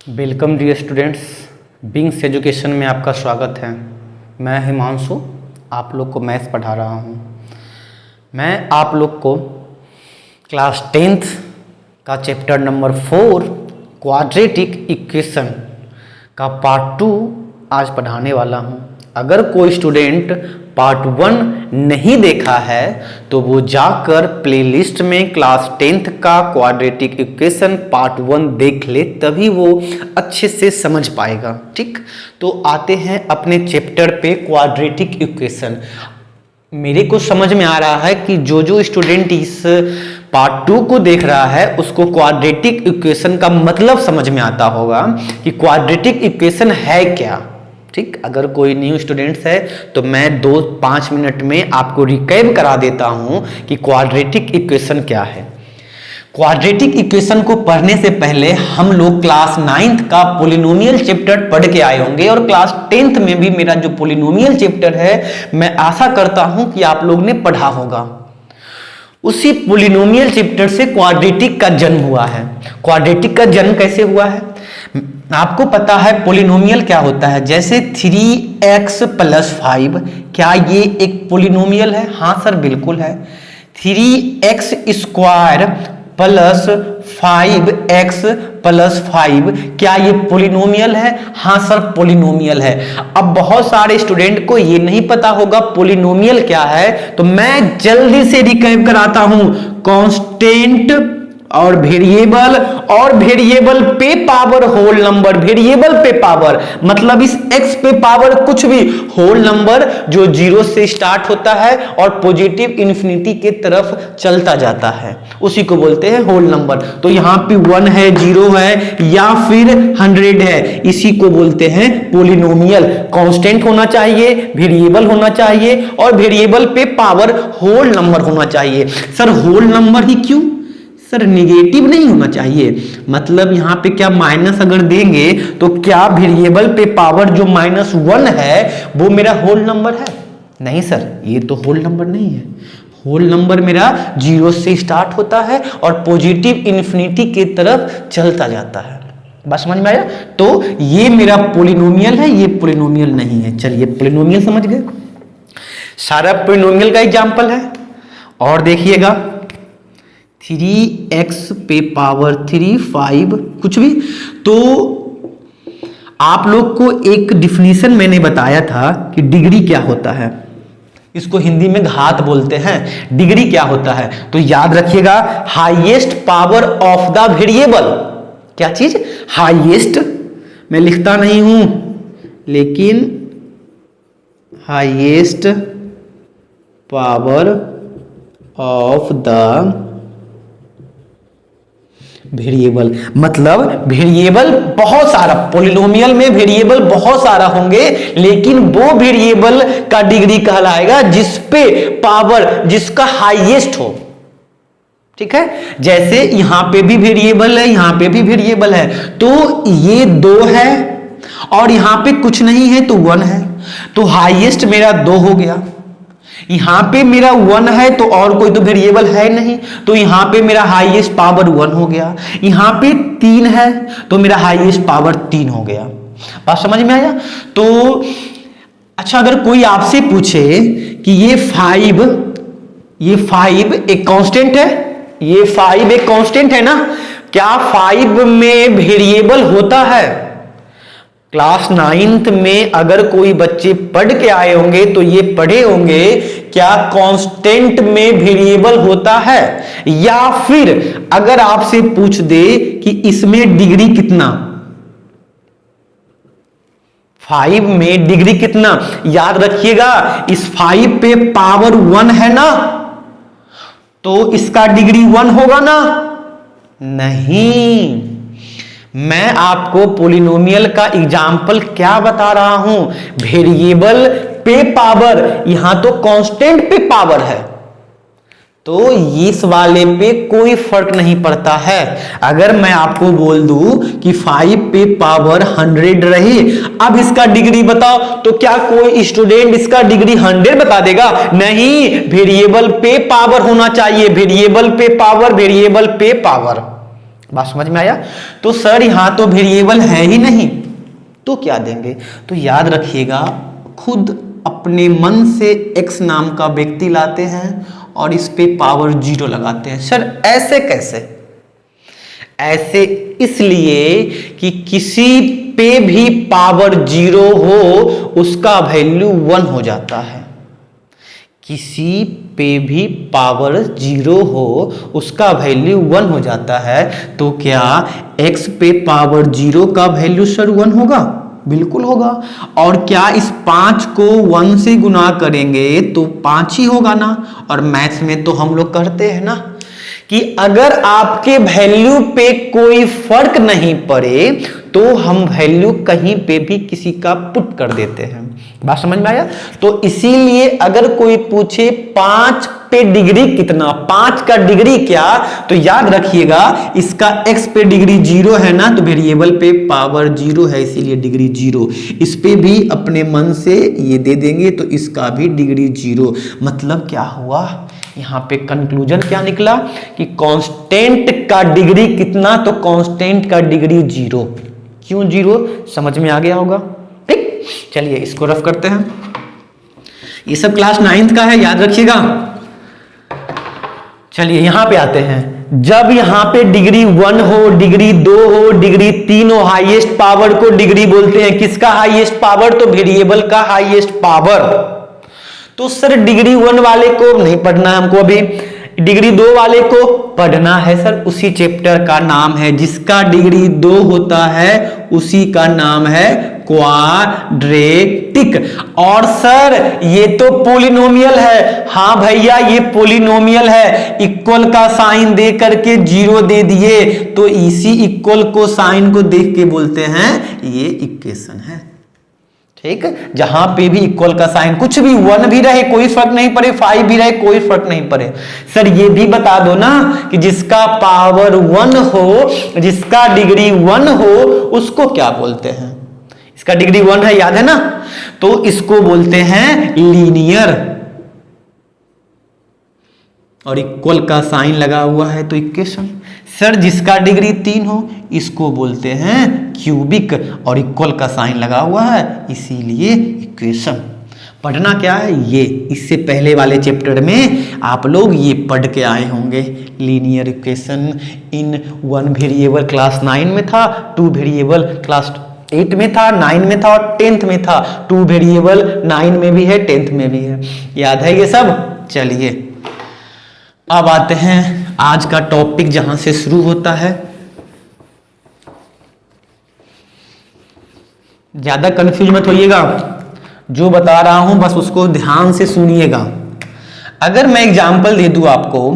Welcome dear students, Bings education में आपका स्वागत है। मैं हिमांशु आप लोग को मैथ्स पढ़ा रहा हूँ। मैं आप लोग को क्लास 10th का चैप्टर नंबर 4 क्वाड्रेटिक इक्वेशन का पार्ट 2 आज पढ़ाने वाला हूँ। अगर कोई स्टूडेंट पार्ट 1 नहीं देखा है तो वो जाकर प्लेलिस्ट में क्लास 10th का क्वाड्रेटिक इक्वेशन पार्ट 1 देख ले, तभी वो अच्छे से समझ पाएगा। ठीक, तो आते हैं अपने चैप्टर पे क्वाड्रेटिक इक्वेशन। मेरे को समझ में आ रहा है कि जो स्टूडेंट इस पार्ट 2 को देख रहा है उसको क्वाड्रेटिक इक्वेशन का मतलब समझ में आता होगा कि क्वाड्रेटिक इक्वेशन है क्या। ठीक, अगर कोई न्यू स्टूडेंट्स है तो मैं 2-5 मिनट में आपको रिकैप करा देता हूं कि क्वाड्रेटिक इक्वेशन क्या है। क्वाड्रेटिक इक्वेशन को पढ़ने से पहले हम लोग क्लास 9th का पॉलिनोमियल चैप्टर पढ़ के आए होंगे और क्लास 10th में भी मेरा जो पॉलिनोमियल चैप्टर है मैं आशा करता हूं कि आप लोग ने पढ़ा होगा। उसी पॉलिनोमियल चैप्टर से क्वाड्रेटिक का जन्म हुआ है। क्वाड्रेटिक का जन्म कैसे हुआ है आपको पता है। पॉलिनोमियल क्या होता है, जैसे 3x + 5, क्या ये एक पॉलिनोमियल है? हाँ सर बिल्कुल है। 3x² + 5x + 5, क्या ये पॉलिनोमियल है? हाँ सर पॉलिनोमियल है। अब बहुत सारे स्टूडेंट को ये नहीं पता होगा पॉलिनोमियल क्या है, तो मैं जल्दी से रिकैप कराता हूं। कांस्टेंट और वेरिएबल पे पावर होल नंबर। वेरिएबल पे पावर मतलब इस x पे पावर कुछ भी होल नंबर जो 0 से स्टार्ट होता है और पॉजिटिव इन्फिनिटी के तरफ चलता जाता है, उसी को बोलते हैं होल नंबर। तो यहाँ पे 1 है, 0 है या फिर 100 है, इसी को बोलते हैं पॉलिनोमियल। कांस्टेंट होना चाहिए, वेरिएबल होना चाहिए और वेरिएबल पे पावर होल नंबर होना चाहिए। सर होल नंबर ही क्यों? सर नेगेटिव नहीं होना चाहिए, मतलब यहाँ पे क्या माइनस अगर देंगे तो क्या वेरिएबल पे पावर जो -1 है वो मेरा होल नंबर है? नहीं सर, ये तो होल नंबर नहीं है। होल नंबर मेरा 0 से स्टार्ट होता है और पॉजिटिव इन्फिनिटी के तरफ चलता जाता है। बात समझ में आया? तो ये मेरा पॉलिनोमियल है, ये पॉलिनोमियल नहीं है। चलिए पॉलिनोमियल समझ गए, सारा पॉलिनोमियल का एग्जाम्पल है। और देखिएगा 3x पे पावर 3, 5 कुछ भी। तो आप लोग को एक डिफिनीशन मैंने बताया था कि डिग्री क्या होता है, इसको हिंदी में घात बोलते हैं। डिग्री क्या होता है तो याद रखिएगा, highest power of the variable. क्या चीज? हाईएस्ट, मैं लिखता नहीं हूं लेकिन highest power of the variable, मतलब वेरिएबल बहुत सारा, पॉलिनोमियल में वेरिएबल बहुत सारा होंगे, लेकिन वो वेरिएबल का डिग्री कहलाएगा जिस पे पावर जिसका हाईएस्ट हो। ठीक है, जैसे यहां पे भी वेरिएबल है, यहां पे भी वेरिएबल है, तो ये 2 है और यहां पे कुछ नहीं है तो 1 है, तो हाईएस्ट मेरा 2 हो गया। यहां पे मेरा 1 है तो और कोई तो वेरिएबल है नहीं, तो यहां पे मेरा हाईएस्ट पावर 1 हो गया। यहां पे 3 है तो मेरा हाईएस्ट पावर 3 हो गया। बात समझ में आया? तो अच्छा, अगर कोई आपसे पूछे कि ये 5 एक कांस्टेंट है, ये 5 एक कांस्टेंट है ना, क्या 5 में वेरिएबल होता है? क्लास 9th में अगर कोई बच्चे पढ़ के आए होंगे तो ये पढ़े होंगे क्या कांस्टेंट में वेरिएबल होता है। या फिर अगर आपसे पूछ दे कि इसमें डिग्री कितना, 5 में डिग्री कितना, याद रखिएगा इस 5 पे पावर 1 है ना, तो इसका डिग्री 1 होगा ना? नहीं, मैं आपको पॉलिनोमियल का एग्जाम्पल क्या बता रहा हूं, वेरिएबल पे पावर। यहां तो कांस्टेंट पे पावर है, तो इस वाले पे कोई फर्क नहीं पड़ता है। अगर मैं आपको बोल दूं कि 5 पे पावर 100 रही, अब इसका डिग्री बताओ, तो क्या कोई स्टूडेंट इसका डिग्री 100 बता देगा? नहीं, वेरिएबल पे पावर होना चाहिए, वेरिएबल पे पावर, वेरिएबल पे पावर। बात समझ में आया? तो सर यहाँ तो वेरिएबल है ही नहीं, तो क्या देंगे? तो याद रखिएगा, खुद अपने मन से x नाम का व्यक्ति लाते हैं और इस पे पावर 0 लगाते हैं। सर ऐसे कैसे? ऐसे इसलिए कि किसी पे भी पावर 0 हो उसका वैल्यू 1 हो जाता है। किसी पे भी पावर 0 हो उसका वैल्यू 1 हो जाता है। तो क्या x पे पावर 0 का वैल्यू सर 1 होगा? बिल्कुल होगा। और क्या इस 5 को 1 से गुना करेंगे तो 5 ही होगा ना। और मैथ्स में तो हम लोग करते हैं ना कि अगर आपके वैल्यू पे कोई फर्क नहीं पड़े तो हम वैल्यू कहीं पे भी किसी का पुट कर देते हैं। बात समझ में आया? तो इसीलिए अगर कोई पूछे 5 पे डिग्री कितना, 5 का डिग्री क्या, तो याद रखिएगा इसका x पे डिग्री 0 है ना, तो वेरिएबल पे पावर 0 है इसीलिए डिग्री 0। इस पे भी अपने मन से ये दे देंगे तो इसका भी डिग्री 0। मतलब क्या हुआ? यहाँ पे कंक्लूजन क्या निकला कि कांस्टेंट का डिग्री कितना, तो कांस्टेंट का डिग्री 0। क्यों 0? समझ में आ गया होगा। ठीक, चलिए इसको रफ करते हैं। ये सब क्लास 9th का है, याद रखिएगा। चलिए यहां पे आते हैं। जब यहां पे डिग्री 1 हो, डिग्री 2 हो, डिग्री 3 हो, हाईएस्ट पावर को डिग्री बोलते हैं। किसका हाईएस्ट पावर? तो वेरिएबल का हाईएस्ट पावर। तो सर डिग्री 1 वाले को नहीं पढ़ना है हमको, अभी डिग्री 2 वाले को पढ़ना है। सर उसी चैप्टर का नाम है, जिसका डिग्री 2 होता है उसी का नाम है क्वाड्रेटिक। और सर ये तो पॉलिनोमियल है। हाँ भैया ये पॉलिनोमियल है। इक्वल का साइन दे करके 0 दे दिए, तो इसी इक्वल को साइन को देख के बोलते हैं ये इक्वेशन है। ठीक, जहां पे भी इक्वल का साइन कुछ भी 1 भी रहे कोई फर्क नहीं पड़े, 5 भी रहे कोई फर्क नहीं पड़े। सर ये भी बता दो ना कि जिसका पावर 1 हो, जिसका डिग्री 1 हो उसको क्या बोलते हैं? इसका डिग्री 1 है, याद है ना, तो इसको बोलते हैं लीनियर। और इक्वल का साइन लगा हुआ है तो इक्वेशन। सर जिसका डिग्री 3 हो इसको बोलते हैं क्यूबिक, और इक्वल का साइन लगा हुआ है इसीलिए इक्वेशन। पढ़ना क्या है ये, इससे पहले वाले चैप्टर में आप लोग ये पढ़ के आए होंगे। Linear equation in 1 variable class 9 में था, 2 वेरिएबल क्लास 8 में था, 9 में था और 10th में था। 2 वेरिएबल 9 में भी है, 10th में भी है। याद है ये सब? चलिए अब आते हैं आज का टॉपिक जहां से शुरू होता है। ज्यादा कंफ्यूज मत होइएगा, जो बता रहा हूं बस उसको ध्यान से सुनिएगा। अगर मैं एग्जांपल दे दूं आपको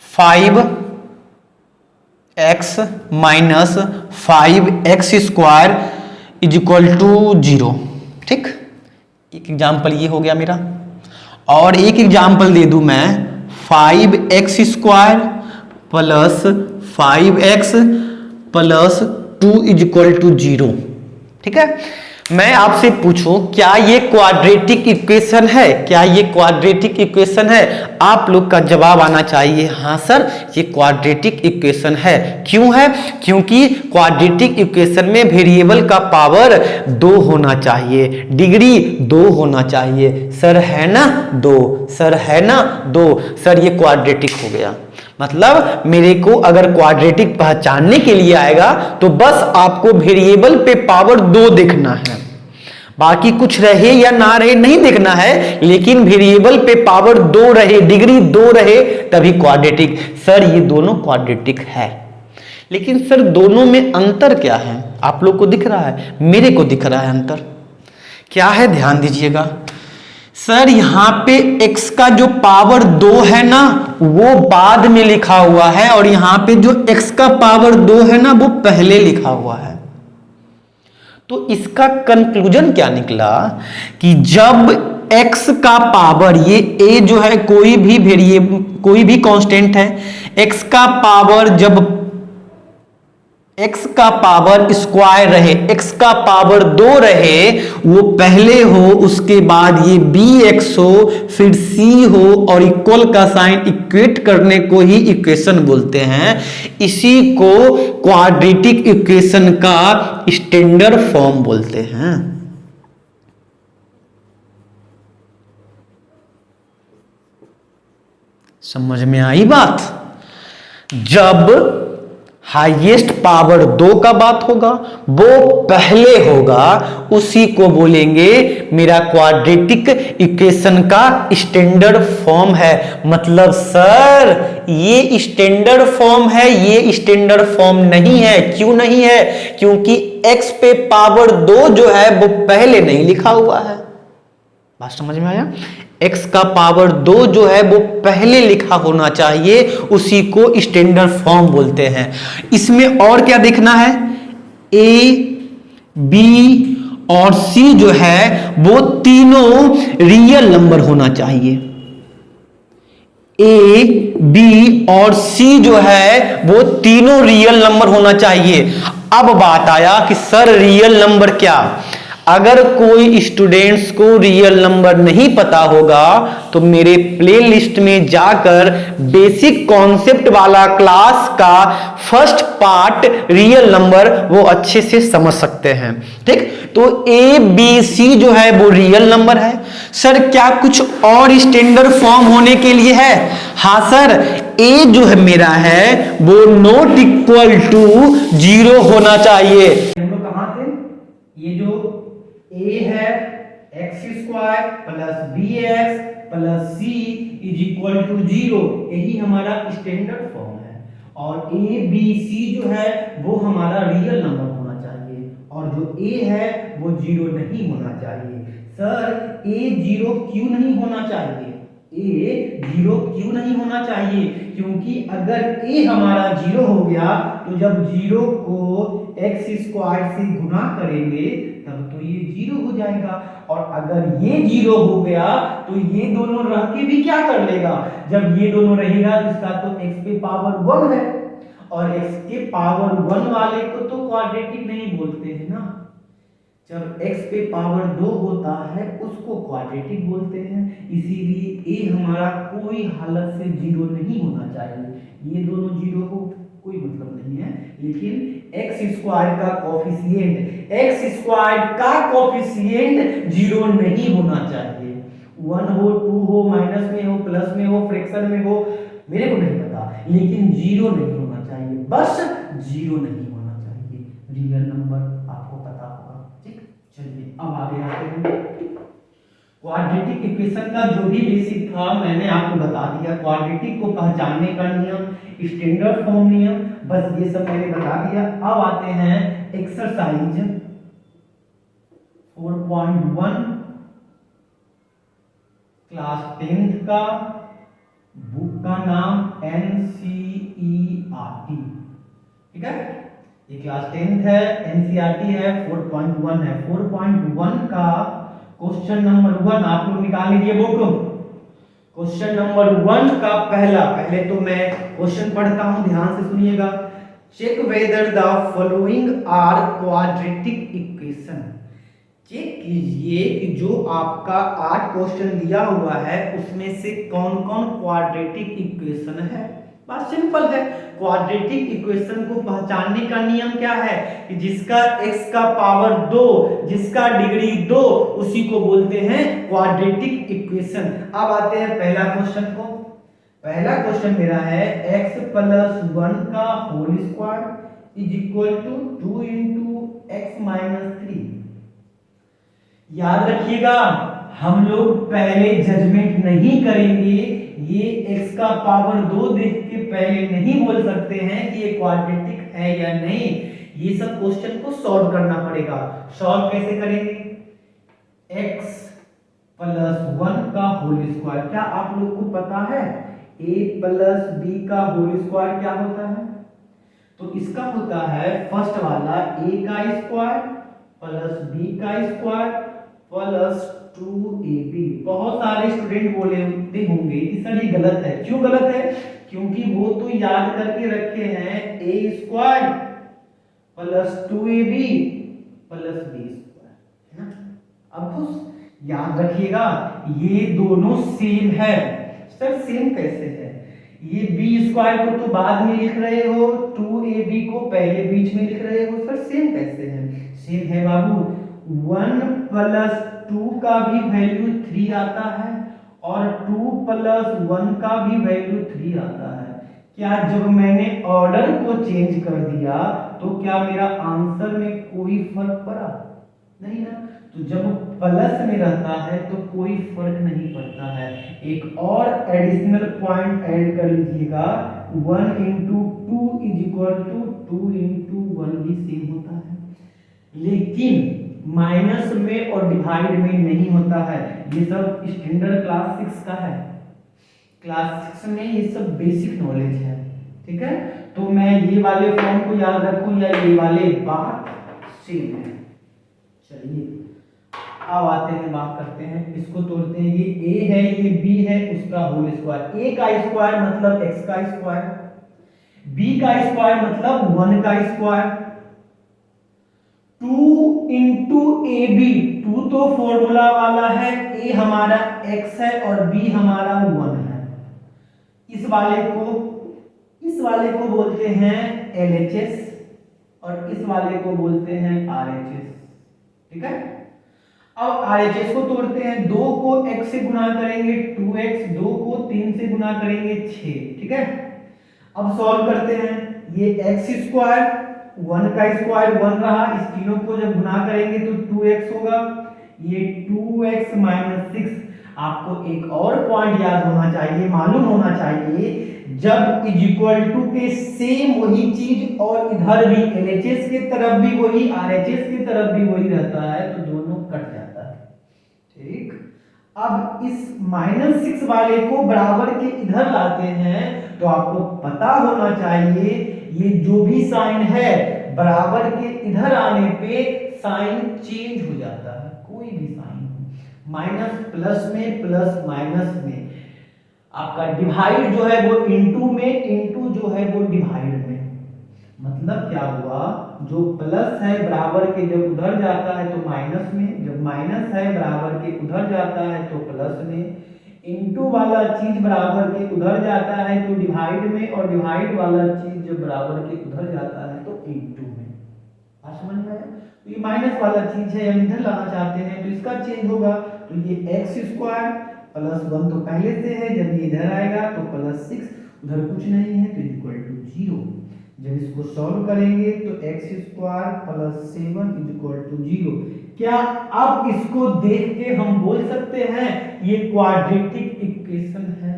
5x minus 5x square is equal to 0, ठीक, एक एग्जांपल ये हो गया मेरा। और एक एग्जांपल दे दूं मैं 5x square plus 5x plus 2 is equal to 0, ठीक है। मैं आपसे पूछूं क्या ये क्वाड्रेटिक इक्वेशन है? क्या ये क्वाड्रेटिक इक्वेशन है? आप लोग का जवाब आना चाहिए हाँ सर ये क्वाड्रेटिक इक्वेशन है। क्यों है? क्योंकि क्वाड्रेटिक इक्वेशन में वेरिएबल का पावर 2 होना चाहिए, डिग्री 2 होना चाहिए। सर है ना 2, सर है ना 2, सर ये क्वाड्रेटिक हो गया। मतलब मेरे को अगर क्वाड्रेटिक पहचानने के लिए आएगा तो बस आपको वेरिएबल पे पावर 2 देखना है, बाकी कुछ रहे या ना रहे नहीं देखना है, लेकिन वेरिएबल पे पावर 2 रहे, डिग्री 2 रहे तभी क्वाड्रेटिक। सर ये दोनों क्वाड्रेटिक है, लेकिन सर दोनों में अंतर क्या है? आप लोग को दिख रहा है? मेरे को दिख रहा है अंतर। क्या है? ध्यान दीजिएगा। सर यहां पे x का जो पावर 2 है ना वो बाद में लिखा हुआ है, और यहां पे जो x का पावर 2 है ना वो पहले लिखा हुआ है। तो इसका कंक्लूजन क्या निकला कि जब x का पावर, ये a जो है कोई भी वेरिएबल कोई भी कांस्टेंट है, x का पावर जब x का पावर स्क्वायर रहे, x का पावर 2 रहे, वो पहले हो, उसके बाद ये bx हो, फिर c हो, और इक्वल का साइन इक्वेट करने को ही इक्वेशन बोलते हैं। इसी को क्वाड्रेटिक इक्वेशन का स्टैंडर्ड फॉर्म बोलते हैं। समझ में आई बात? जब हाईएस्ट पावर 2 का बात होगा, वो पहले होगा, उसी को बोलेंगे मेरा क्वाड्रेटिक इक्वेशन का स्टैंडर्ड फॉर्म है। मतलब सर ये स्टैंडर्ड फॉर्म है, ये स्टैंडर्ड फॉर्म नहीं है। क्यों नहीं है? क्योंकि x पे पावर 2 जो है वो पहले नहीं लिखा हुआ है। बात समझ में आया? x का पावर 2 जो है वो पहले लिखा होना चाहिए, उसी को स्टैंडर्ड फॉर्म बोलते हैं। इसमें और क्या देखना है? a, b और c जो है वो तीनों रियल नंबर होना चाहिए। a, b और c जो है वो तीनों रियल नंबर होना चाहिए। अब बात आया कि सर रियल नंबर क्या? अगर कोई स्टूडेंट्स को रियल नंबर नहीं पता होगा तो मेरे प्लेलिस्ट में जाकर बेसिक कॉन्सेप्ट वाला क्लास का फर्स्ट पार्ट रियल नंबर वो अच्छे से समझ सकते हैं। ठीक, तो ए बी सी जो है वो रियल नंबर है। सर क्या कुछ और स्टैंडर्ड फॉर्म होने के लिए है? हाँ सर, ए जो है मेरा है वो नॉट इक्वल टू 0 होना चाहिए। हम लोग कहां थे? ये जो a है X square plus B X plus C is equal to 0, यही हमारा स्टैंडर्ड फॉर्म है। और a b c जो है वो हमारा रियल नंबर होना चाहिए, और जो a है वो 0 नहीं होना चाहिए। सर a 0 क्यों नहीं होना चाहिए? a 0 क्यों नहीं होना चाहिए? क्योंकि अगर a हमारा 0 हो गया तो जब 0 को एक्स स्क्वायर से गुना करेंगे तब तो ये 0 हो जाएगा, और अगर ये 0 हो गया तो ये दोनों रह के भी क्या कर लेगा? जब ये दोनों रहेगा तो इसका तो x पे पावर 1 है, और x के पावर 1 वाले को तो क्वाड्रेटिक नहीं बोलते हैं ना। जब x पे पावर 2 होता है उसको क्वाड्रेटिक बोलते हैं। इसीलिए a हमारा कोई हालत से 0 नहीं होना चाहिए। ये दोनों 0 हो कोई मतलब नहीं है, लेकिन एक्स स्क्वायर का कोफिशिएंट 0 नहीं होना चाहिए। 1 हो, 2 हो, माइनस में हो, प्लस में हो, फ्रैक्शन में हो, मेरे को नहीं पता, लेकिन 0 नहीं होना चाहिए। बस 0 नहीं होना चाहिए। रियल नंबर आपको पता होगा। ठीक, चलिए अब आगे आते हैं। क्वाड्रेटिक इक्वेशन का जो भी बेसिक था मैंने आपको बता दिया। क्वाड्रेटिक को पहचानने का नियम, स्टैंडर्ड फॉर्म नियम, बस ये सब मैंने बता दिया। अब आते हैं एक्सरसाइज 4.1 क्लास 10th का, बुक का नाम NCERT। ठीक है, ये क्लास 10th है, NCERT है, 4.1 है। 4.1 का क्वेश्चन नंबर 1 आप लोग निकाल लीजिए बुक। क्वेश्चन नंबर 1 का पहले तो मैं क्वेश्चन पढ़ता हूं, ध्यान से सुनिएगा। Check whether the following are quadratic equation. चेक कीजिए कि जो आपका 8 क्वेश्चन दिया हुआ है उसमें से कौन कौन क्वाड्रेटिक इक्वेशन है। बात सिंपल है। क्वाड्रेटिक इक्वेशन को पहचानने का नियम क्या है कि जिसका x का पावर 2, जिसका डिग्री 2, उसी को बोलते हैं क्वाड्रेटिक इक्वेशन। अब आते हैं पहला क्वेश्चन को। पहला क्वेश्चन मेरा है x प्लस 1 का whole square is equal to 2 into X minus 3। याद रखिएगा, हम लोग पहले जजमेंट नहीं करेंगे। ये x का पावर 2 देख के पहले नहीं बोल सकते हैं कि ये क्वाड्रेटिक है या नहीं। ये सब क्वेश्चन को सॉल्व करना पड़ेगा। सॉल्व कैसे करेंगे? x प्लस 1 का होल स्क्वायर, क्या आप लोग को पता है a प्लस b का होल स्क्वायर क्या होता है? तो इसका होता है फर्स्ट वाला a का स्क्वायर प्लस b का स्क्वायर प्लस 2ab। बहुत सारे स्टूडेंट बोले होंगे कि सर ये गलत है। क्यों गलत है? क्योंकि वो तो याद करके रखे हैं a square plus 2ab plus b square, है ना। अब खुश याद रखिएगा ये दोनों सेम है। सर सेम कैसे है? ये b स्क्वायर को तो बाद में लिख रहे हो, 2ab को पहले बीच में लिख रहे हो, सर सेम कैसे है? सेम है बाबू। 1 प्लस 2 का भी वैल्यू 3 आता है और 2 प्लस 1 का भी वैल्यू 3 आता है। क्या जब मैंने ऑर्डर को चेंज कर दिया तो क्या मेरा आंसर में कोई फर्क पड़ा? नहीं ना। तो जब प्लस में रहता है तो कोई फर्क नहीं पड़ता है। एक और एडिशनल पॉइंट ऐड कर लीजिएगा, 1 into 2 is equal to 2 into 1 भी सेम होता है, लेकिन माइनस में और डिवाइड में नहीं होता है। ये सब स्टैंडर्ड क्लास 6 का है, क्लास 6 में ये सब बेसिक नॉलेज है, ठीक है। तो मैं ये वाले फॉर्म को याद रखूं या ये वाले, बात सेम है। चलिए अब आते हैं, बात करते हैं, इसको तोड़ते हैं। ये a है, ये b है, उसका होल स्क्वायर। a का स्क्वायर मतलब x का स्क्वायर, b का स्क्वायर मतलब 1 का स्क्वायर। 2 इंटू ए बी, 2 तो फॉर्मूला वाला है, a हमारा x है और b हमारा 1 है। इस वाले को बोलते हैं LHS और इस वाले को बोलते हैं RHS, ठीक है। अब RHS को तोड़ते हैं, 2 को x से गुना करेंगे 2x, 2 को 3 से गुना करेंगे 6, ठीक है। अब सॉल्व करते हैं, ये x स्क्वायर 1 का स्क्वायर 1 रहा, इस तीनों को जब गुना करेंगे तो 2x होगा, ये 2x माइनस 6। आपको एक और पॉइंट याद होना चाहिए, मालूम होना चाहिए, जब इज इक्वल टू के सेम वही चीज और इधर भी LHS की तरफ भी वही, RHS की तरफ भी वही रहता है तो दोनों कट जाता है, ठीक। अब इस -6 वाले को बराबर के इधर लाते हैं तो आपको पता होना चाहिए ये जो भी साइन है बराबर के इधर आने पे साइन चेंज हो जाता है, कोई भी साइन, माइनस प्लस में, प्लस माइनस में। आपका डिवाइड जो है वो इनटू में, इनटू जो है वो डिवाइड में। मतलब क्या हुआ, जो प्लस है बराबर के जब उधर जाता है तो माइनस में, जब माइनस है बराबर के उधर जाता है तो प्लस में, इनटू वाला चीज बराबर के उधर जाता है तो डिवाइड में, और डिवाइड वाला चीज जब बराबर के उधर जाता है तो इनटू में। बात समझ में आया? तो ये माइनस वाला चीज है, हम इधर लाना चाहते हैं तो इसका चेंज होगा, तो ये एक्स स्क्वायर प्लस 1 तो पहले से है, जब ये इधर आएगा तो प्लस 6, उधर कुछ नहीं है तो इक्वल टू 0। जब इसको सॉल्व करेंगे तो X square plus 7 equal to 0। क्या अब इसको देख के हम बोल सकते हैं ये क्वाड्रेटिक इक्वेशन है?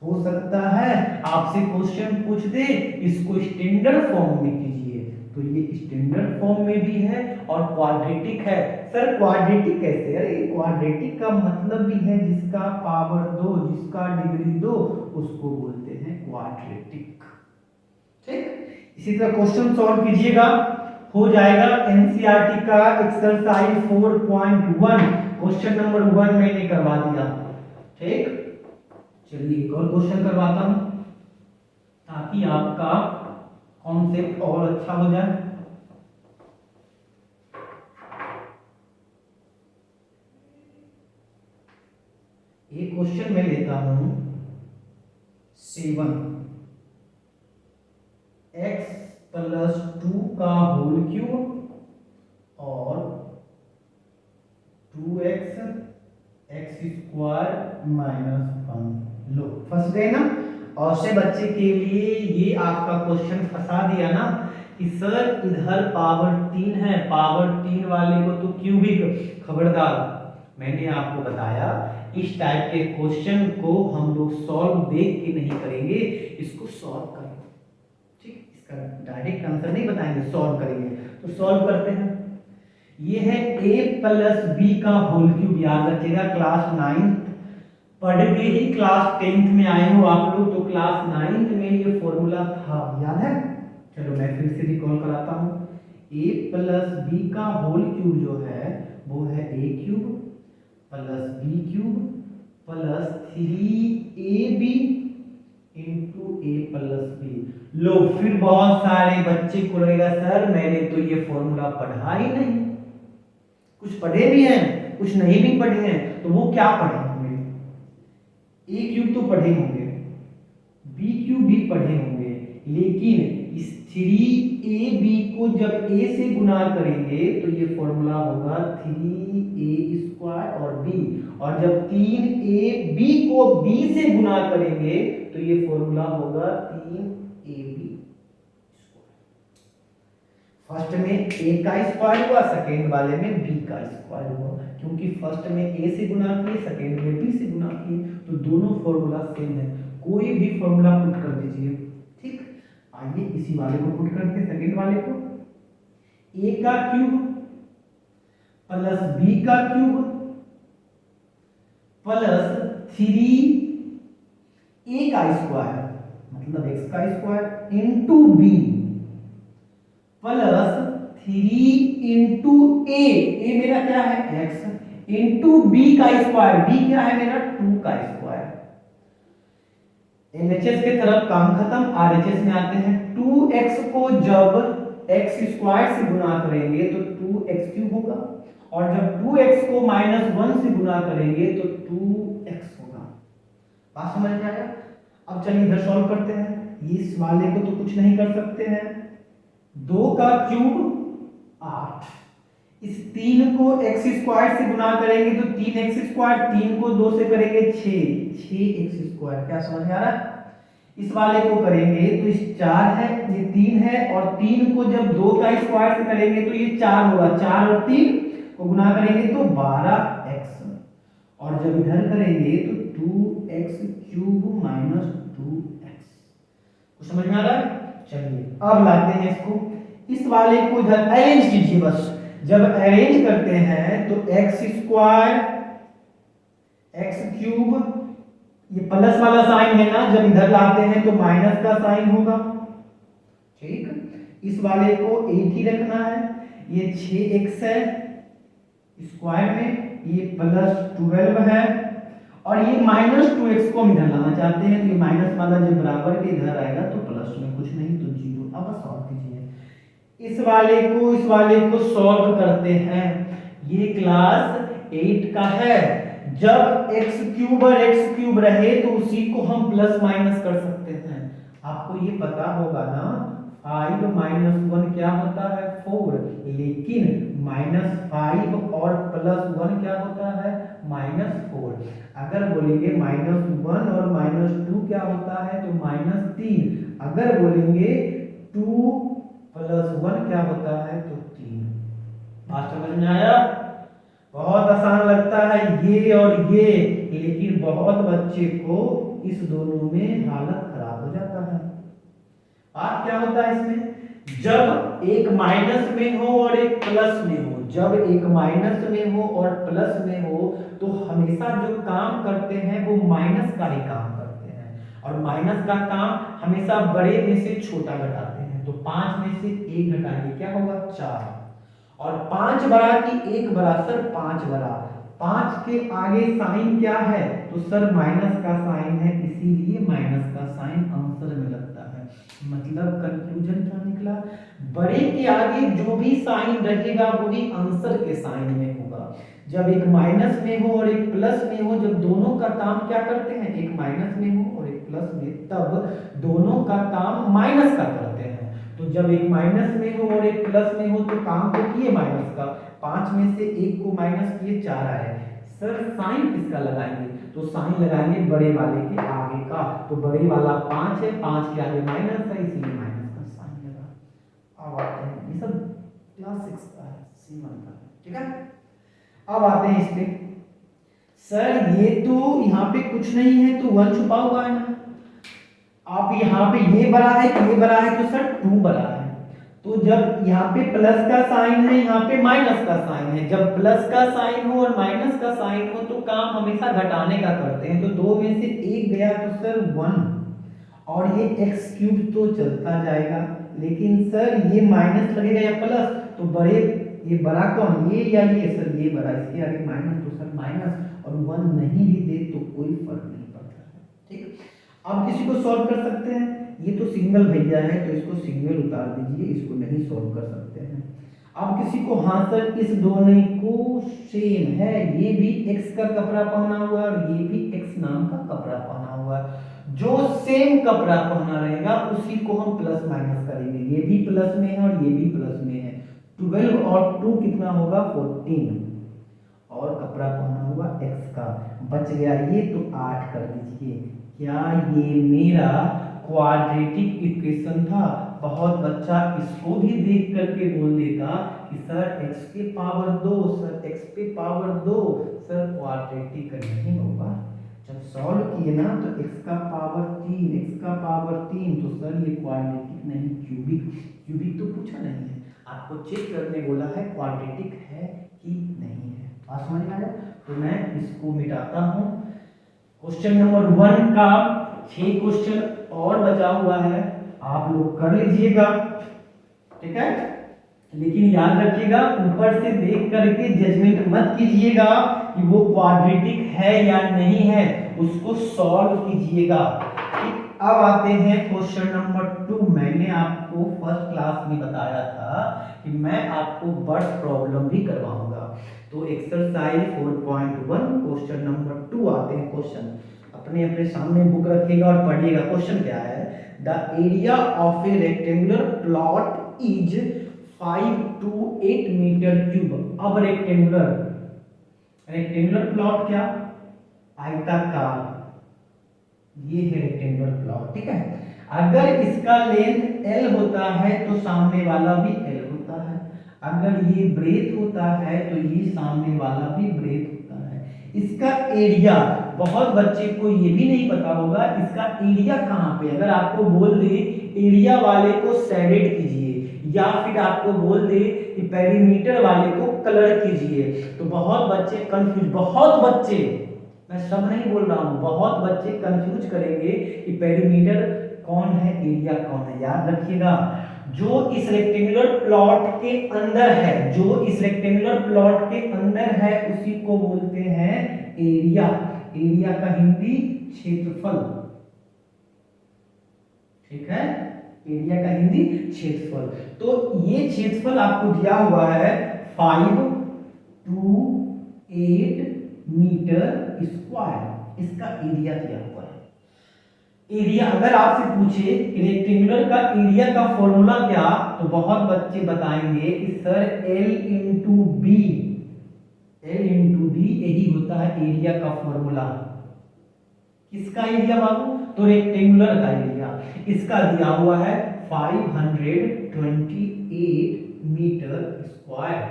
हो सकता है आपसे क्वेश्चन पूछ दे इसको स्टैंडर्ड फॉर्म में कीजिए, तो ये स्टैंडर्ड फॉर्म में भी है और क्वाड्रेटिक है। सर क्वाड्रेटिक कैसे? अरे क्वाड्रेटिक का मतलब भी है जिसका पावर 2, जिसका डिग्री 2, उसको बोलते हैं क्वाड्रेटिक, ठीक। इसी तरह क्वेश्चन सॉल्व कीजिएगा, हो जाएगा एनसीईआरटी का एक्सरसाइज 4.1, क्वेश्चन नंबर 1 मैंने करवा दिया, ठीक। चलिए एक और क्वेश्चन करवाता हूं ताकि आपका कॉन्सेप्ट और अच्छा हो जाए। एक क्वेश्चन मैं लेता हूं 7 x प्लस 2 का होल क्यूब और 2x x स्क्वायर माइनस 1। लो फंस गए ना। और से बच्चे के लिए ये आपका क्वेश्चन फंसा दिया ना कि सर इधर पावर 3 है, पावर 3 वाले को तो क्यूबिक। खबरदार, मैंने आपको बताया इस टाइप के क्वेश्चन को हम लोग सॉल्व देख के नहीं करेंगे, इसको सॉल्व करें, ठीक। इसका डायरेक्ट आंसर नहीं बताएंगे, सॉल्व करेंगे। तो सॉल्व करते हैं, ये है a प्लस बी का होल क्यूब। याद रखिएगा क्लास 9 पढ़ के ही क्लास 10th में आए हो आप लोग, तो क्लास 9th में ये फॉर्मूला था, याद है? चलो मैं फिर से रिकॉल कराता हूं, a प्लस बी का होल क्यूब जो है वो है a cube plus b cube plus 3ab into a plus B. लो फिर बहुत सारे बच्चे को लगेगा सर मैंने तो ये फॉर्मूला पढ़ा ही नहीं, कुछ पढ़े भी हैं कुछ नहीं भी पढ़े हैं, तो वो क्या पढ़े होंगे, ए क्यूब तो पढ़े होंगे, बी क्यूब भी पढ़े होंगे, लेकिन इस 3ab को जब a से गुना करेंगे तो ये फॉर्मूला होगा 3a² और b, और जब 3ab को b से गुना करेंगे तो ये फॉर्मूला होगा 3ab। फर्स्ट में a का स्क्वायर हुआ, सेकेंड वाले में b का स्क्वायर हुआ, क्योंकि फर्स्ट में a से गुना किए सेकेंड में b से गुना किए, तो दोनों फॉर्मूला सेम है, कोई भी फॉर्मूला पुट कर दीजिए। ठीक, आइए इसी वाले को पुट करते हैं, सेकेंड वाले को, a का क्यूब प्लस b का क्यूब प्लस 3a का स्क्वायर मतलब x का square into b plus 3 into a मेरा क्या है x इंटू b का स्क्वायर, b क्या है मेरा 2 का स्क्वायर। LHS के तरफ काम खत्म, RHS में आते हैं। 2x को जब x स्क्वायर से गुना करेंगे तो 2x क्यूब होगा, और जब 2x को -1 से गुना करेंगे तो 2x होगा। बात समझ में आया? अब चलिए इधर सॉल्व करते हैं। इस वाले को तो कुछ नहीं कर सकते हैं, 2 का क्यूब 8, इस 3 को x स्क्वायर से गुना करेंगे तो 3x स्क्वायर, 3 को 2 से करेंगे 6x स्क्वायर। क्या समझ में आ रहा है? इस वाले को करेंगे तो इस 4 है, ये 3 है, और 3 को जब 2 का स्क्वायर से करेंगे तो ये 4 होगा, 4 और 3 को गुना करेंगे तो 12x, और जब इधर करेंगे तो 2x क्यूब माइनस 2x। कुछ समझ में आ रहा है? चलिए अब लाते हैं इसको, इस वाले को इधर अरेंज कीजिए। बस जब अरेंज करते हैं तो x स्क्वायर x क्यूब, ये प्लस वाला साइन है ना, जब इधर लाते हैं तो माइनस का साइन होगा। ठीक, इस वाले को 8 ही रखना है, ये 6x है स्क्वायर में, ये प्लस 12 है, और ये -2x को हम इधर लाना चाहते हैं, तो ये माइनस वाला जब बराबर के इधर आएगा तो प्लस में कुछ नहीं तो 0। अब सॉल्व कीजिए इस वाले को सॉल्व करते हैं। ये क्लास 8 का है, जब x क्यूब और x क्यूब रहे तो उसी को हम प्लस माइनस कर सकते हैं। आपको ये पता होगा ना 5 - 1 क्या होता है 4, लेकिन -5 और +1 क्या होता है -4। अगर बोलेंगे -1 और -2 क्या होता है तो -3। अगर बोलेंगे 2 + 1 क्या होता है तो 3। बात समझ में आया? बहुत आसान लगता है ये और ये, लेकिन बहुत बच्चे को इस दोनों में हालत खराब हो जाता है। बात क्या होता है इसमें, जब एक माइनस में हो और एक प्लस में हो, जब एक माइनस में हो और प्लस में हो तो हमेशा जो काम करते हैं वो माइनस का ही काम करते हैं, और माइनस का काम हमेशा बड़े में से छोटा घटाते हैं। तो 5 में से 1 घटाएंगे क्या होगा 4, और 5 बड़ा कि 1 बड़ा सर 5 बड़ा। 5 के आगे साइन क्या है तो सर माइनस का साइन है, इसीलिए माइनस का साइन आंसर में लगता है। मतलब कंक्लूजन क्या निकला, बड़े के आगे जो भी साइन रहेगा वही आंसर के साइन में होगा। जब एक माइनस में हो और एक प्लस में हो, जब दोनों का काम क्या करते हैं, एक माइनस में हो और एक प्लस में, तब दोनों का काम माइनस का करते हैं। तो जब एक माइनस में हो और एक प्लस में हो तो काम तो किए माइनस का, 5 में से 1 को माइनस किए 4 आए। सर साइन किसका लगाएंगे तो साइन लगाएंगे बड़े वाले के आगे का, तो बड़े वाला 5 है, 5 के आगे माइनस है, इसीलिए माइनस का साइन लगा। अब आते हैं, ये सब क्लास 6 का है, C1 का, ठीक है। अब आते हैं इस पे, सर ये तो यहाँ पे कुछ नहीं है तो 1 छुपा हुआ है ना, आप यहाँ पे ये बड़ा है कि ये बड़ा है तो सर 2 बड़ा है। तो जब यहाँ पे प्लस का साइन है, यहाँ पे माइनस का साइन है, जब प्लस का साइन हो और माइनस का साइन हो तो काम हमेशा घटाने का करते हैं। तो 2 में से 1 गया तो सर 1, और ये x क्यूब तो चलता जाएगा, लेकिन सर ये माइनस लगेगा या प्लस, तो बड़े ये बड़ा कौन, ये या ये, सर ये बड़ा, इसके आगे माइनस तो सर माइनस, और 1 नहीं भी दे तो कोई फर्क नहीं पड़ता है। ठीक, अब किसी को सॉल्व कर सकते हैं? ये तो सिंगल भैया है तो इसको सिंगल उतार दीजिए, इसको नहीं सॉल्व कर सकते हैं। अब किसी को, हाँ सर इस दोनों को सेम है, ये भी x का कपड़ा पहना हुआ है और ये भी x नाम का कपड़ा पहना हुआ है। जो सेम कपड़ा पहना रहेगा उसी को हम प्लस माइनस करेंगे। ये भी प्लस में है और ये भी प्लस में है। 12 और 2 कितना होगा? 14 और कपड़ा पहना हुआ x का बच गया ये, तो 8 कर दीजिए। क्या ये मेरा क्वाड्रेटिक इक्वेशन था? बहुत बच्चा इसको भी देख करके बोल देता कि सर x के पावर 2, सर x पे पावर 2, सर क्वाड्रेटिक नहीं होगा। जब सॉल्व किए ना तो x का पावर 3, x का पावर 3, तो सर ये क्वाड्रेटिक नहीं क्यूबिक। क्यूबिक तो पूछा नहीं है, आपको चेक करने बोला है क्वाड्रेटिक है कि नहीं है। बात समझ में आया? तो मैं इसको मिटाता हूं। क्वेश्चन नंबर 1 का 6 क्वेश्चन और बचा हुआ है, आप लोग कर लीजिएगा, ठीक है। लेकिन याद रखिएगा ऊपर से देख करके जजमेंट मत कीजिएगा कि वो क्वाड्रेटिक है या नहीं है, उसको सॉल्व कीजिएगा। अब आते हैं क्वेश्चन नंबर 2। मैंने आपको फर्स्ट क्लास में बताया था कि मैं आपको वर्ड प्रॉब्लम भी करवाऊंगा। तो एक्सरसाइज 4.1 क्वेश्चन नंबर 2 आते हैं। क्वेश्चन अपने अपने सामने बुक रखिएगा और पढ़िएगा। क्वेश्चन क्या है? The area of a rectangular plot is 5 to 8 metre cube. अब रेक्टेंगुलर प्लॉट क्या? आयताकार, ये है रेक्टेंगुलर प्लॉट, ठीक है। अगर इसका लेंथ L होता है तो सामने वाला भी L होता है। अगर ये ब्रेथ होता है तो ये सामने वाला भी ब्रेथ होता है। इसका एरिया, बहुत बच्चे को ये भी नहीं पता होगा इसका एरिया कहाँ पे। अगर आपको बोल दे एरिया वाले को शेडेड कीजिए, या फिर आपको बोल दे कि पेरीमीटर वाले को कलर कीजिए, तो बहुत बच्चे कंफ्यूज, बहुत बच्चे, मैं सब नहीं बोल रहा हूं, बहुत बच्चे कंफ्यूज करेंगे कि पेरीमीटर कौन है, एरिया कौन है। याद रखिएगा जो इस रेक्टेंगुलर प्लॉट के अंदर है, जो इस रेक्टेंगुलर प्लॉट के अंदर है उसी को बोलते हैं एरिया। एरिया का हिंदी क्षेत्रफल, ठीक है। एरिया का हिंदी क्षेत्रफल। तो ये क्षेत्रफल आपको दिया हुआ है 5 to 8 मीटर स्क्वायर, इसका एरिया दिया हुआ है। एरिया अगर आपसे पूछे रेक्टेंगुलर का एरिया का फॉर्मूला क्या, तो बहुत बच्चे बताएंगे कि सर L इंटू बी, यही होता है एरिया का फॉर्मूला। किसका एरिया बाबू? तो रेक्टेंगुलर का एरिया। इसका दिया हुआ है 528 मीटर स्क्वायर,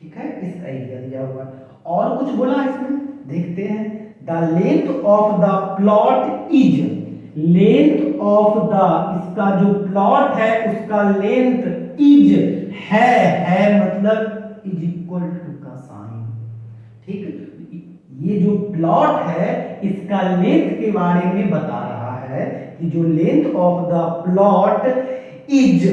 ठीक है। इसका एरिया दिया हुआ है। और कुछ बोला इसमें, देखते हैं। The length of the plot is, length of the, इसका जो प्लॉट है उसका लेंथ इज है मतलब इज इक्वल टू का साइन, ठीक। ये जो प्लॉट है इसका लेंथ के बारे में बता रहा है कि जो length of the plot is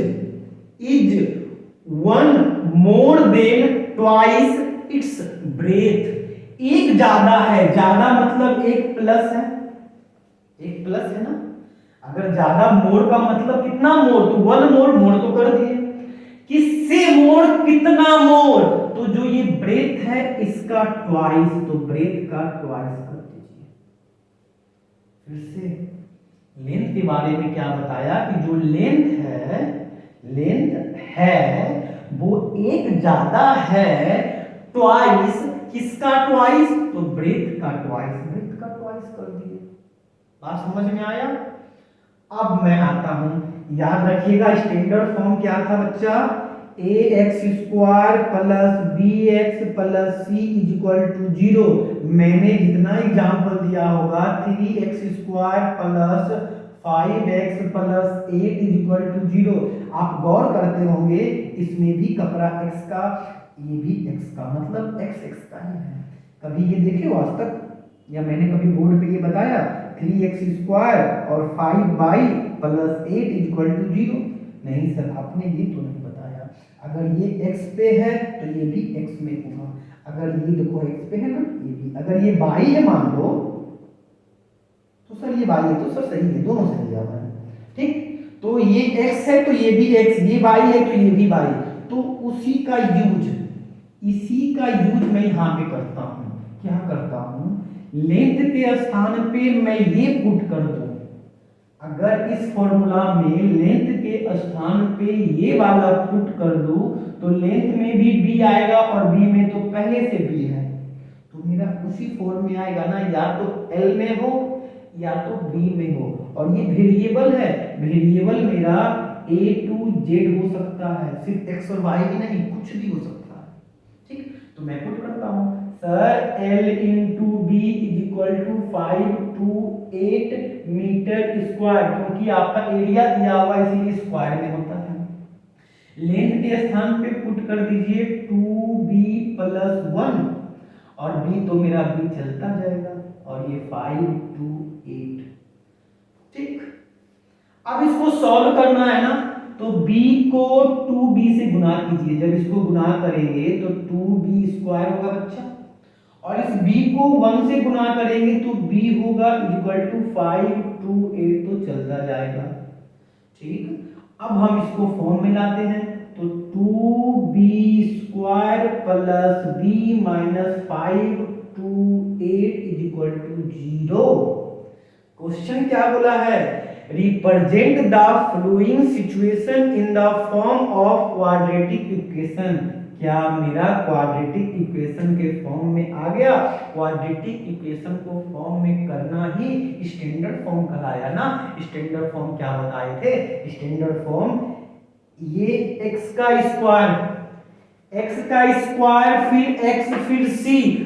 1 more than twice its breath. एक ज्यादा है, ज्यादा मतलब एक प्लस है, एक प्लस है ना। अगर ज्यादा, मोर का मतलब कितना मोर, तो 1 मोर तो कर दिए। किससे मोर, कितना मोर, तो जो ये ब्रेथ है इसका ट्वाइस, तो ब्रेथ का ट्वाइस कर दीजिए। फिर से लेंथ के बारे में क्या बताया कि जो लेंथ है वो एक ज्यादा है, ट्वाइस, किसका ट्वाइस, तो ब्रेथ का ट्वाइस, ब्रेथ का ट्वाइस कर दिए। बात समझ में आया? अब मैं आता हूं, याद रखिएगा स्टैंडर्ड फॉर्म क्या था बच्चा, ax square plus bx plus c is equal to 0। मैंने जितना एग्जांपल दिया होगा 3x square plus 5x plus 8 is equal to 0, आप गौर करते होंगे इसमें भी कपड़ा x का, ये भी x का, मतलब x का ही है। कभी ये देखे हो आज तक, या मैंने कभी बोर्ड पे ये बताया 3x स्क्वायर और 5y plus 8 is equal to 0? नहीं सर, आपने ये तो नहीं बताया। अगर ये x पे है तो ये भी x में होगा। अगर ये देखो x पे है ना, ये भी, अगर ये y है मान लो, तो सर ये y है, तो सर सही है, दोनों सही है हमारे। ठीक, तो ये x है तो ये भी x, ये y है तो ये भी y, तो उसी का यूज मैं यहाँ पे करता हूँ। क्या करता हूँ, लेंथ के स्थान पे मैं ये पुट कर दूं। अगर इस फॉर्मूला में लेंथ के स्थान पे ये वाला पुट कर दूं तो लेंथ में भी b आएगा और b में तो पहले से b है, तो मेरा उसी फॉर्म में आएगा ना, या तो l में हो या तो b में हो। और ये वेरिएबल है, वेरिएबल मेरा a to z हो सकता है, सिर्फ x और y ही नहीं, कुछ भी हो सकता है। ठीक, तो मैं पुट करता हूँ sir L into B is equal to 5 to 8 metre square, क्योंकि आपका एरिया दिया हुआ इसीलिए स्क्वायर में होता है। लेंथ के स्थान पे पुट कर दीजिए 2b प्लस 1 और b तो मेरा b चलता जाएगा और ये 5 to 8। ठीक, अब इसको सॉल्व करना है ना, तो b को 2b से गुना कीजिए। जब इसको गुना करेंगे तो 2b स्क्वायर होगा बच्चा, और इस b को 1 से गुना करेंगे तो b होगा इक्वल टू 5 to 8, तो चलता जाएगा। ठीक, अब हम इसको फॉर्म में लाते हैं, तो 2b square plus b minus 5 to 8 is equal to 0। Question क्या बोला है, represent the following situation in the form of quadratic equation. क्या मेरा क्वाड्रेटिक इक्वेशन के फॉर्म में आ गया? क्वाड्रेटिक इक्वेशन को फॉर्म में करना ही स्टैंडर्ड फॉर्म कहलाया ना। स्टैंडर्ड फॉर्म क्या बताए थे? स्टैंडर्ड फॉर्म ये x का स्क्वायर फिर x फिर c,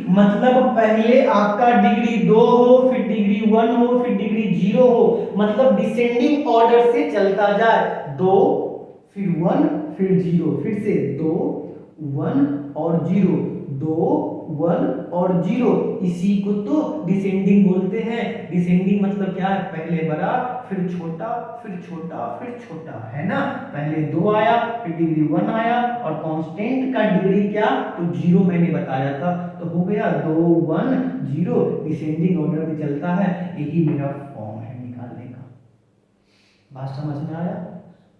मतलब पहले आपका डिग्री 2 हो, फिर डिग्री 1 हो, फिर डिग्री 0 हो, मतलब डिसेंडिंग ऑर्डर से चलता जाए। 2 फिर 1 फिर 0, फिर से 2 1 और 0, 2 1 और 0, इसी को तो डिसेंडिंग बोलते हैं। डिसेंडिंग मतलब क्या है? पहले बड़ा फिर छोटा फिर छोटा फिर छोटा, है ना। पहले 2 आया फिर डिग्री 1 आया और कांस्टेंट का डिग्री क्या? तो 0 मैंने बताया था, तो हो गया 2 1 0, डिसेंडिंग ऑर्डर में चलता है। यही मेरा फॉर्म है निकालने का। बात समझ में आया?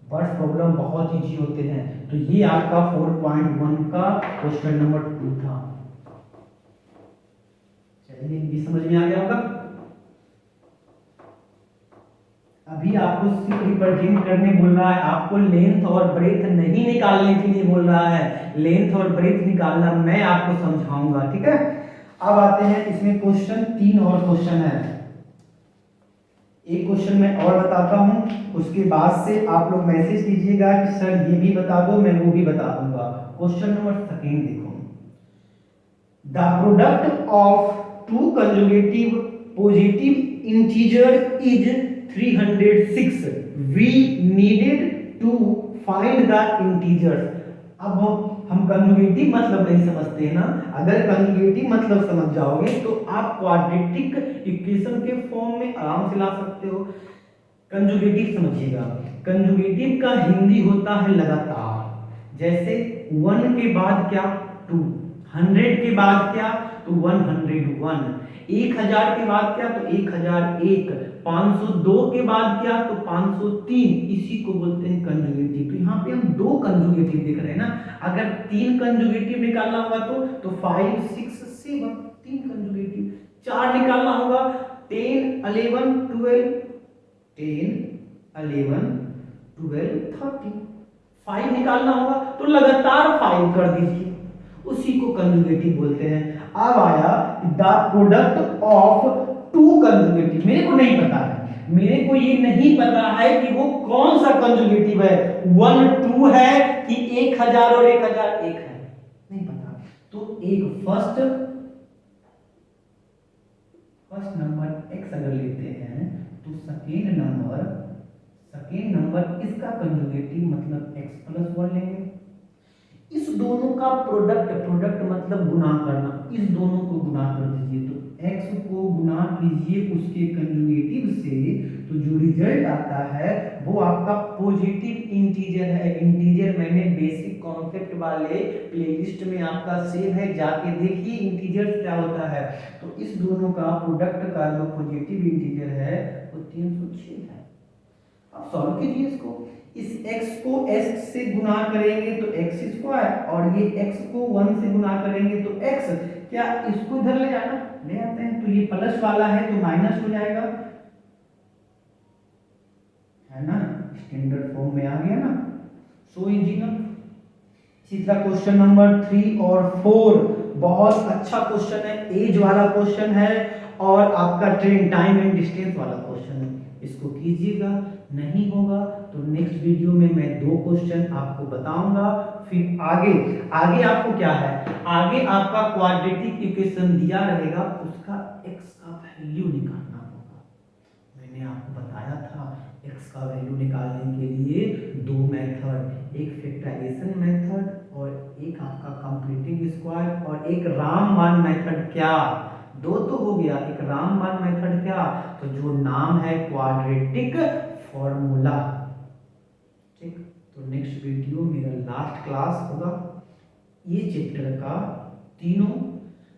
वर्ड प्रॉब्लम बहुत इजी होते हैं। तो ये आपका 4.1 का क्वेश्चन नंबर 2 था। चलिए ये समझ में आ गया होगा। अभी आपको सिर्फ रिप्रेजेंट करने बोल रहा है, आपको लेंथ और ब्रेथ नहीं निकालने के लिए बोल रहा है। लेंथ और ब्रेथ निकालना मैं आपको समझाऊंगा, ठीक है। अब आते हैं इसमें क्वेश्चन 3 और क्वेश्चन है। एक क्वेश्चन मैं और बताता हूं, उसके बाद से आप लोग मैसेज कीजिएगा कि सर ये भी बता दो, मैं वो भी बता दूंगा। क्वेश्चन नंबर 2 देखो, the product of two consecutive positive integer is 306, we needed to find the integers. अब हम कंजुगेटिव मतलब नहीं समझते हैं ना। अगर कंजुगेटिव मतलब समझ जाओगे तो आप क्वाड्रेटिक इक्वेशन के फॉर्म में आराम से ला सकते हो। कंजुगेटिव समझिएगा, कंजुगेटिव का हिंदी होता है लगातार। जैसे 1 के बाद क्या? 2, 100 के बाद क्या? तो 101, 1000 के बाद क्या? तो 1001, 502 के बाद क्या? तो 503, इसी को बोलते हैं कंजुगेटिव। तो यहाँ पे हम 2 कंजुगेटिव देख रहे हैं ना। अगर 3 कंजुगेटिव निकालना होगा तो 5 6 7, 3 कंजुगेटिव। 4 निकालना होगा 10 11 12, 10 11 12 13। 5 निकालना होगा तो लगातार 5 कर दीजिए, उसी को कंजुगेटिव बोलते हैं। अब आया the product of two consecutive. मेरे को नहीं पता है, मेरे को ये नहीं पता है कि वो कौन सा कंजुगेटिव है, 1 2 है कि 1000 और 1001 है, नहीं पता। तो एक फर्स्ट नंबर x अगर लेते हैं तो सेकेंड नंबर इसका कंजुगेटिव मतलब x प्लस 1 लेंगे। इस दोनों का प्रोडक्ट मतलब गुना करना, और इस दोनों को गुना कर दीजिए। तो x को गुना कीजिए उसके कंजुगेटिव से, तो जो रिजल्ट आता है वो आपका पॉजिटिव इंटीजर है। इंटीजर मैंने बेसिक कॉन्सेप्ट वाले प्लेलिस्ट में आपका सेव है, जाके देखिए इंटीजर क्या होता है। तो इस दोनों का प्रोडक्ट का जो पॉजिटिव इंटीजर है वो 306 है। अब सॉल्व कीजिए इसको। इस x को s से गुना करेंगे तो x स्क्वायर, और ये x को 1 से गुना करेंगे तो x, क्या इसको इधर ले जाना, ले आते हैं। तो ये प्लस वाला है तो माइनस हो जाएगा, है ना, स्टैंडर्ड फॉर्म में आ गया ना, सो इजी ना। इसी तरह क्वेश्चन नंबर 3 और 4 बहुत अच्छा क्वेश्चन है, एज वाला क्वेश्चन है और आपका ट्रेन टाइम एंड डिस्टेंस वाला क्वेश्चन है। इसको कीजिएगा, नहीं होगा तो नेक्स्ट वीडियो में मैं 2 क्वेश्चन आपको बताऊंगा। फिर आगे आगे आपको क्या है, आगे आपका क्वाड्रेटिक इक्वेशन दिया रहेगा, उसका x का वैल्यू निकालना होगा। मैंने आपको बताया था x का वैल्यू निकालने के लिए 2 मेथड, एक फैक्टराइजेशन मेथड और एक आपका कंप्लीटिंग स्क्वायर और एक रामबाण मेथड। क्या 2 तो हो गया, एक रामबाण मेथड क्या, तो जो नाम है क्वाड्रेटिक फॉर्मूला। ठीक, तो नेक्स्ट वीडियो मेरा लास्ट क्लास होगा, ये चैप्टर का तीनों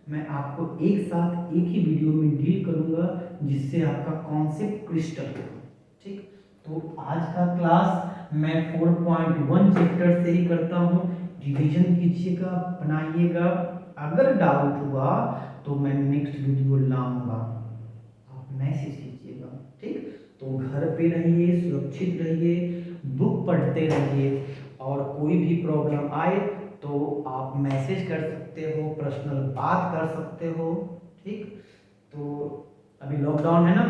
मैं आपको एक साथ एक ही वीडियो में डील करूंगा, जिससे आपका कॉन्सेप्ट क्रिस्टल हो। ठीक, तो आज का क्लास मैं 4.1 चैप्टर से ही करता हूँ। रिवीजन कीजिएगा, बनाइएगा, अगर डाउट हुआ तो मैं नेक्स्ट वीडियो लाऊंगा, आप मैसेज कीजिएगा। ठीक, तो घर पे रहिए, सुरक्षित रहिए, बुक पढ़ते रहिए, और कोई भी प्रॉब्लम आए तो आप मैसेज कर सकते हो, पर्सनल बात कर सकते हो। ठीक, तो अभी लॉकडाउन है ना,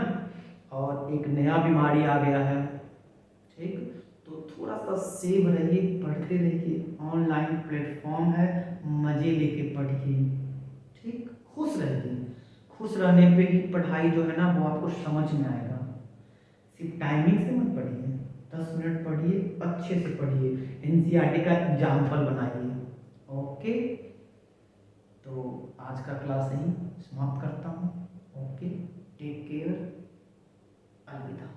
और एक नया बीमारी आ गया है। ठीक, तो थोड़ा सा सेव रहिए, पढ़ते रहिए, ऑनलाइन प्लेटफॉर्म है, मजे लेके पढ़िए। ठीक, खुश रहिए, खुश रहने पे ही पढ़ाई जो है ना वो आपको समझ में आएगा। सिर्फ टाइमिंग से मत पढ़िए, 10 मिनट पढ़िए, अच्छे से पढ़िए, एनसीईआरटी का एग्जाम्पल बनाइए। ओके, तो आज का क्लास यहीं समाप्त करता हूँ। ओके, टेक केयर, अलविदा।